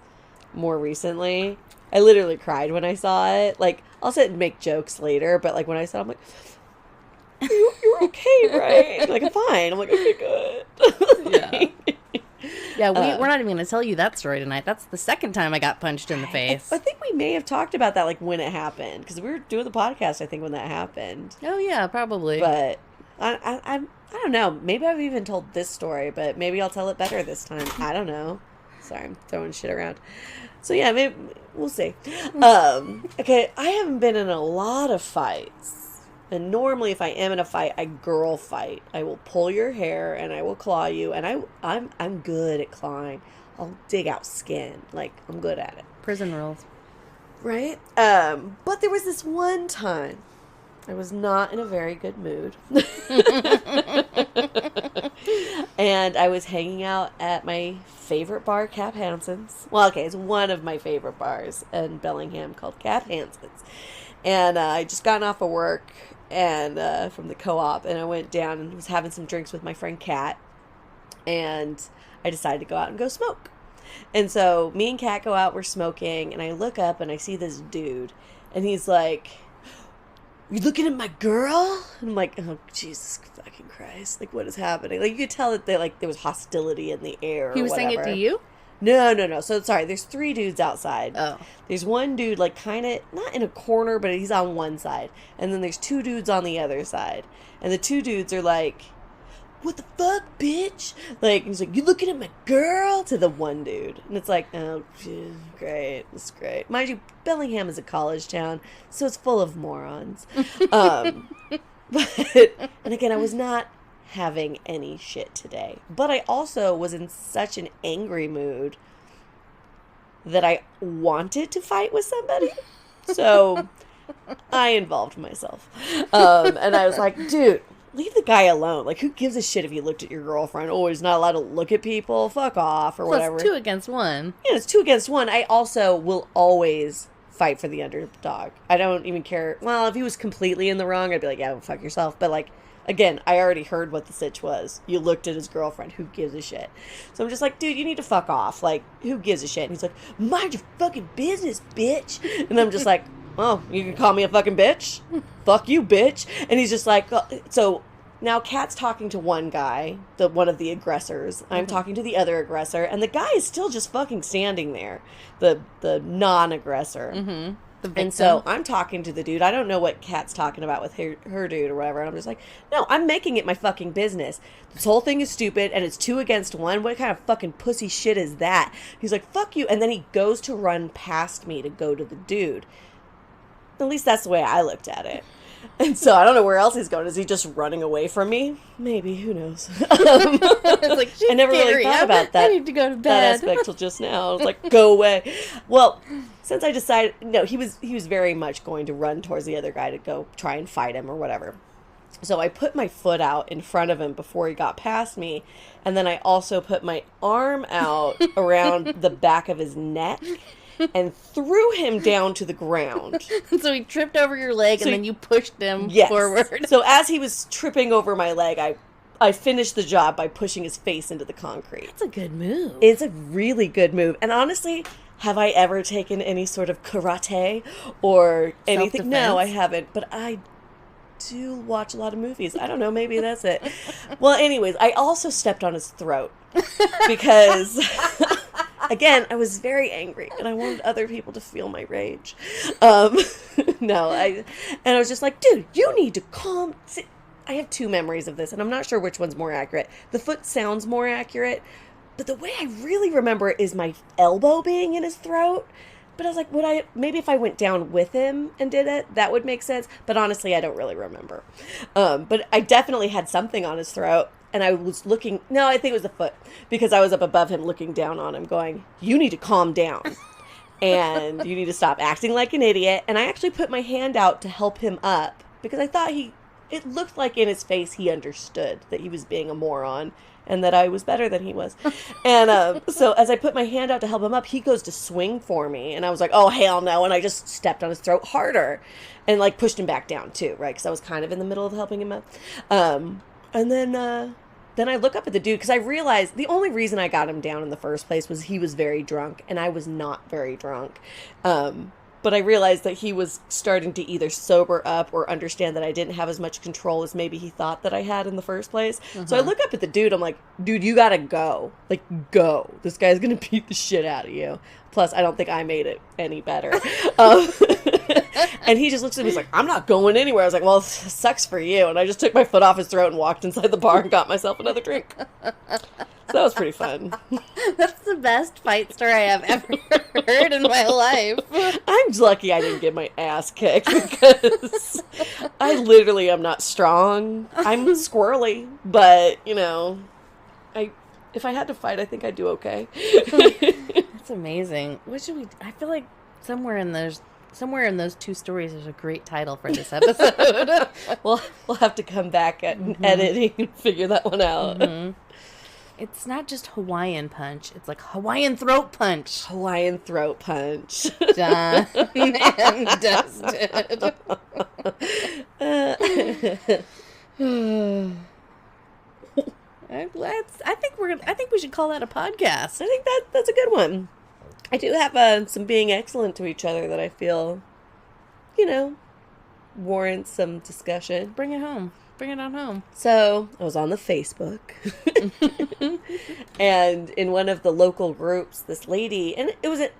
more recently, I literally cried when I saw it. Like, I'll sit and make jokes later, but like when I saw it, I'm like, you're okay, right? Like, I'm fine. I'm like, okay, good. Yeah. Yeah, we're not even going to tell you that story tonight. That's the second time I got punched in the face. I think we may have talked about that, like, when it happened. Because we were doing the podcast, I think, when that happened. Oh, yeah, probably. But I don't know. Maybe I've even told this story, but maybe I'll tell it better this time. I don't know. Sorry, I'm throwing shit around. So, yeah, maybe we'll see. Okay, I haven't been in a lot of fights. And normally, if I am in a fight, I girl fight. I will pull your hair and I will claw you. And I'm good at clawing. I'll dig out skin. Like, I'm good at it. Prison rules. Right? But there was this one time I was not in a very good mood. And I was hanging out at my favorite bar, Cap Hansen's. Well, okay, it's one of my favorite bars in Bellingham called Cap Hansen's. And I just gotten off of work and from the co-op, and I went down and was having some drinks with my friend Kat, and I decided to go out and go smoke. And so me and Kat go out, we're smoking, and I look up and I see this dude, and he's like, "You looking at my girl?" And I'm like, "Oh, Jesus fucking Christ. Like, what is happening?" Like, you could tell that there was hostility in the air. He was saying it to you? No. So, sorry, there's 3 dudes outside. Oh. There's one dude, like, kind of, not in a corner, but he's on one side. And then there's 2 dudes on the other side. And the 2 dudes are like, "What the fuck, bitch?" Like, he's like, "You looking at my girl?" To the one dude. And it's like, oh, great. It's great. Mind you, Bellingham is a college town, so it's full of morons. And again, I was not having any shit today. But I also was in such an angry mood that I wanted to fight with somebody. So I involved myself. And I was like, dude, leave the guy alone. Like, who gives a shit if you looked at your girlfriend? Oh, he's not allowed to look at people. Fuck off, or whatever. It's 2 against 1. Yeah, it's 2 against 1. I also will always fight for the underdog. I don't even care. Well, if he was completely in the wrong, I'd be like, yeah, well, fuck yourself. But, like, again, I already heard what the sitch was. You looked at his girlfriend. Who gives a shit? So I'm just like, dude, you need to fuck off. Like, who gives a shit? And he's like, mind your fucking business, bitch. And I'm just like, oh, you can call me a fucking bitch? Fuck you, bitch. And he's just like, so now Kat's talking to one guy, one of the aggressors. I'm talking to the other aggressor. And the guy is still just fucking standing there, the non-aggressor. Mm-hmm. And so I'm talking to the dude. I don't know what Kat's talking about with her dude or whatever. And I'm just like, no, I'm making it my fucking business. This whole thing is stupid and it's 2 against 1. What kind of fucking pussy shit is that? He's like, fuck you. And then he goes to run past me to go to the dude. At least that's the way I looked at it. And so I don't know where else he's going. Is he just running away from me? Maybe. Who knows? It's like, I never really thought about that. I need to go to bed. That aspect till just now. I was like, go away. Well, since I decided, no, he was very much going to run towards the other guy to go try and fight him or whatever. So I put my foot out in front of him before he got past me. And then I also put my arm out around the back of his neck and threw him down to the ground. So he tripped over your leg, and then you pushed him forward. So as he was tripping over my leg, I finished the job by pushing his face into the concrete. That's a good move. It's a really good move. And honestly, have I ever taken any sort of karate or anything? Self-defense? No, I haven't. But I do watch a lot of movies. I don't know. Maybe that's it. Well, anyways, I also stepped on his throat because... Again, I was very angry, and I wanted other people to feel my rage. I was just like, dude, you need to calm. See, I have 2 memories of this, and I'm not sure which one's more accurate. The foot sounds more accurate, but the way I really remember it is my elbow being in his throat. But I was like, maybe if I went down with him and did it, that would make sense. But honestly, I don't really remember. But I definitely had something on his throat. And I was looking, no, I think it was the foot, because I was up above him looking down on him going, you need to calm down. And you need to stop acting like an idiot. And I actually put my hand out to help him up because I thought it looked like in his face he understood that he was being a moron and that I was better than he was. And so as I put my hand out to help him up, he goes to swing for me. And I was like, oh, hell no. And I just stepped on his throat harder and like pushed him back down too, right? Because I was kind of in the middle of helping him up. And then I look up at the dude because I realized the only reason I got him down in the first place was he was very drunk and I was not very drunk. But I realized that he was starting to either sober up or understand that I didn't have as much control as maybe he thought that I had in the first place. So I look up at the dude. I'm like, dude, you got to go. Like, go. This guy's going to beat the shit out of you. Plus, I don't think I made it any better. And he just looks at me, he's like, I'm not going anywhere. I was like, well, sucks for you. And I just took my foot off his throat and walked inside the bar and got myself another drink. So that was pretty fun. That's the best fight story I have ever heard in my life. I'm lucky I didn't get my ass kicked because I literally am not strong. I'm squirrely, but, you know, if I had to fight, I think I'd do okay. That's amazing. What should we... I feel like somewhere in those two stories, there's a great title for this episode. We'll have to come back at editing and figure that one out. Mm-hmm. It's not just Hawaiian punch. It's like Hawaiian throat punch. Hawaiian throat punch. Done and dusted. I think we should call that a podcast. I think that's a good one. I do have some being excellent to each other that I feel, you know, warrants some discussion. Bring it home. Bring it on home. So I was on the Facebook and in one of the local groups, this lady, and it was an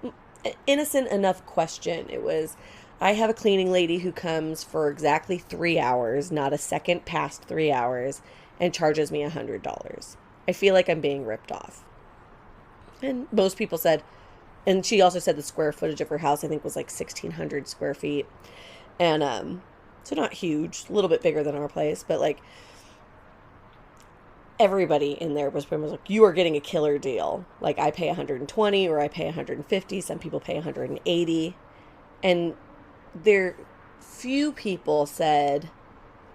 innocent enough question. It was, I have a cleaning lady who comes for exactly 3 hours, not a second past 3 hours, and charges me $100. I feel like I'm being ripped off. And most people said, and she also said the square footage of her house, I think, was like 1,600 square feet. And, so not huge, a little bit bigger than our place, but like everybody in there was pretty much like, you are getting a killer deal. Like I pay 120 or I pay 150. Some people pay 180. And few people said,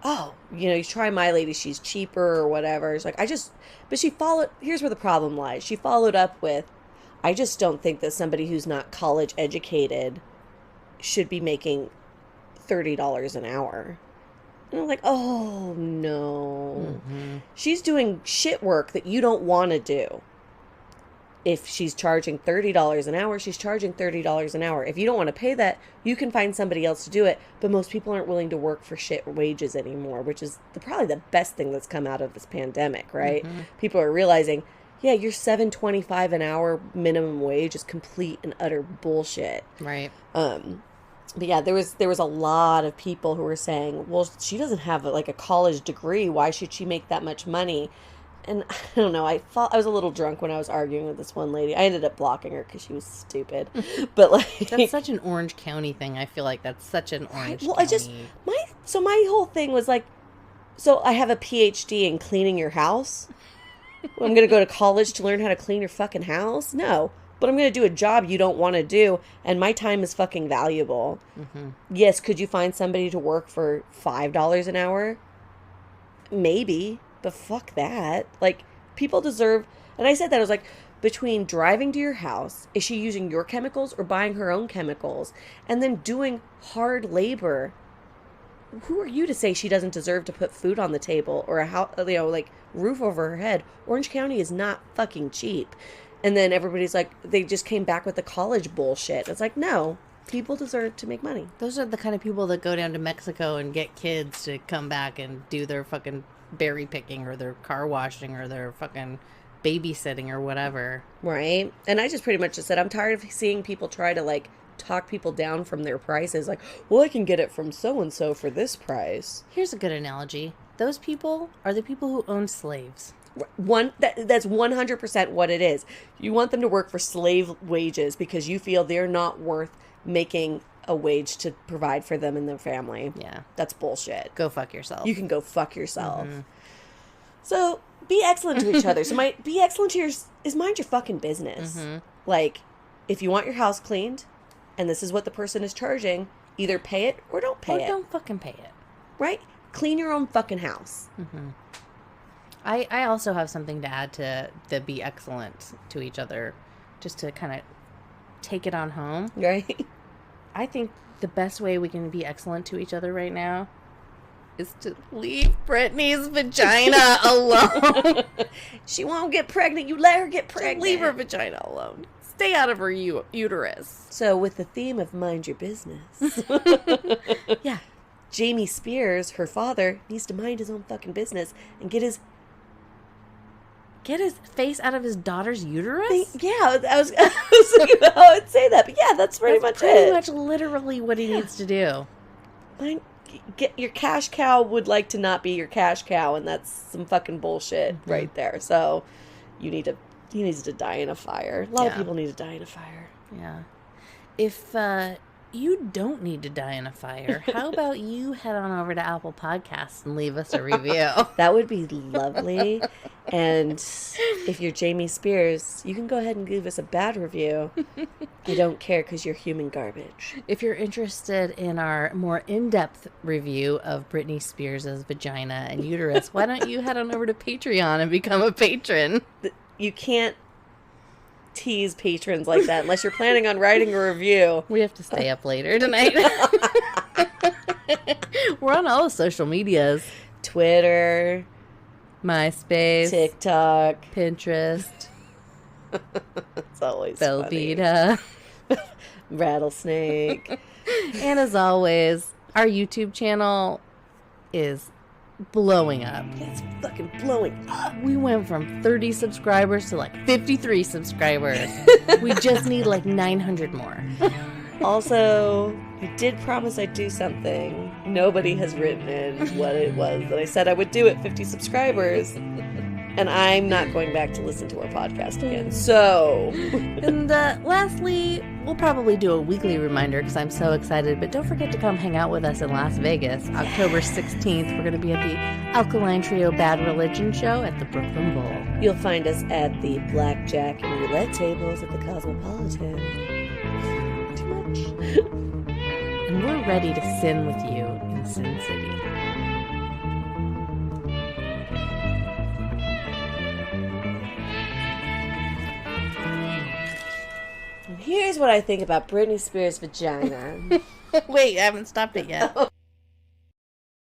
oh, you know, you try my lady, she's cheaper or whatever. It's like, here's where the problem lies. She followed up with, I just don't think that somebody who's not college educated should be making $30 an hour. And I'm like, oh no. Mm-hmm. She's doing shit work that you don't want to do. If she's charging $30 an hour, she's charging $30 an hour. If you don't want to pay that, you can find somebody else to do it. But most people aren't willing to work for shit wages anymore, which is probably the best thing that's come out of this pandemic, right? Mm-hmm. People are realizing, yeah, your $7.25 an hour minimum wage is complete and utter bullshit. Right. But yeah, there was a lot of people who were saying, well, she doesn't have like a college degree. Why should she make that much money? And I don't know. I thought I was a little drunk when I was arguing with this one lady. I ended up blocking her because she was stupid. But like, that's such an Orange County thing. I feel like that's such an Orange County. My whole thing was like, so I have a PhD in cleaning your house. I'm going to go to college to learn how to clean your fucking house? No. But I'm going to do a job you don't want to do, and my time is fucking valuable. Mm-hmm. Yes, could you find somebody to work for $5 an hour? Maybe, but fuck that. Like, people deserve... And I said that, I was like, between driving to your house, is she using your chemicals or buying her own chemicals? And then doing hard labor. Who are you to say she doesn't deserve to put food on the table or a house, you know, like, roof over her head? Orange County is not fucking cheap. And then everybody's like, they just came back with the college bullshit. It's like, no, people deserve to make money. Those are the kind of people that go down to Mexico and get kids to come back and do their fucking berry picking or their car washing or their fucking babysitting or whatever. Right. And I just pretty much just said, I'm tired of seeing people try to like talk people down from their prices. Like, well, I can get it from so-and-so for this price. Here's a good analogy. Those people are the people who owned slaves. That's 100% what it is. You want them to work for slave wages because you feel they're not worth making a wage to provide for them and their family. Yeah. That's bullshit. Go fuck yourself. You can go fuck yourself. So be excellent to each other. So be excellent to is mind your fucking business. Like, if you want your house cleaned and this is what the person is charging, either pay it or don't pay it. Or don't fucking pay it. Right? Clean your own fucking house. I also have something to add to the be excellent to each other, just to kind of take it on home. Right? I think the best way we can be excellent to each other right now is to leave Britney's vagina alone. She won't get pregnant. You let her get pregnant. Leave her vagina alone. Stay out of her uterus. So with the theme of mind your business. Yeah. Jamie Spears, her father, needs to mind his own fucking business and get his face out of his daughter's uterus? Yeah, I was thinking about how I'd say that, but yeah, that's pretty much literally what he needs to do. Get your cash cow would like to not be your cash cow, and that's some fucking bullshit right there. So he needs to die in a fire. A lot of people need to die in a fire. Yeah. If you don't need to die in a fire, how about you head on over to Apple Podcasts and leave us a review? That would be lovely. And if you're Jamie Spears, you can go ahead and give us a bad review. I don't care because you're human garbage. If you're interested in our more in-depth review of Britney Spears' vagina and uterus, why don't you head on over to Patreon and become a patron? You can't tease patrons like that unless you're planning on writing a review. We have to stay up later tonight. We're on all the social medias. Twitter, MySpace, TikTok, Pinterest. It's always Velveeta. Rattlesnake. And as always, our YouTube channel is blowing up. It's fucking blowing up. We went from 30 subscribers to like 53 subscribers. We just need like 900 more. Also, I did promise I'd do something. Nobody has written in what it was that I said I would do at 50 subscribers. And I'm not going back to listen to our podcast again. So. And lastly, we'll probably do a weekly reminder because I'm so excited. But don't forget to come hang out with us in Las Vegas. October 16th, we're going to be at the Alkaline Trio Bad Religion show at the Brooklyn Bowl. You'll find us at the blackjack and roulette tables at the Cosmopolitan. Too much. And we're ready to sin with you in Sin City. Here's what I think about Britney Spears' vagina. Wait, I haven't stopped it yet.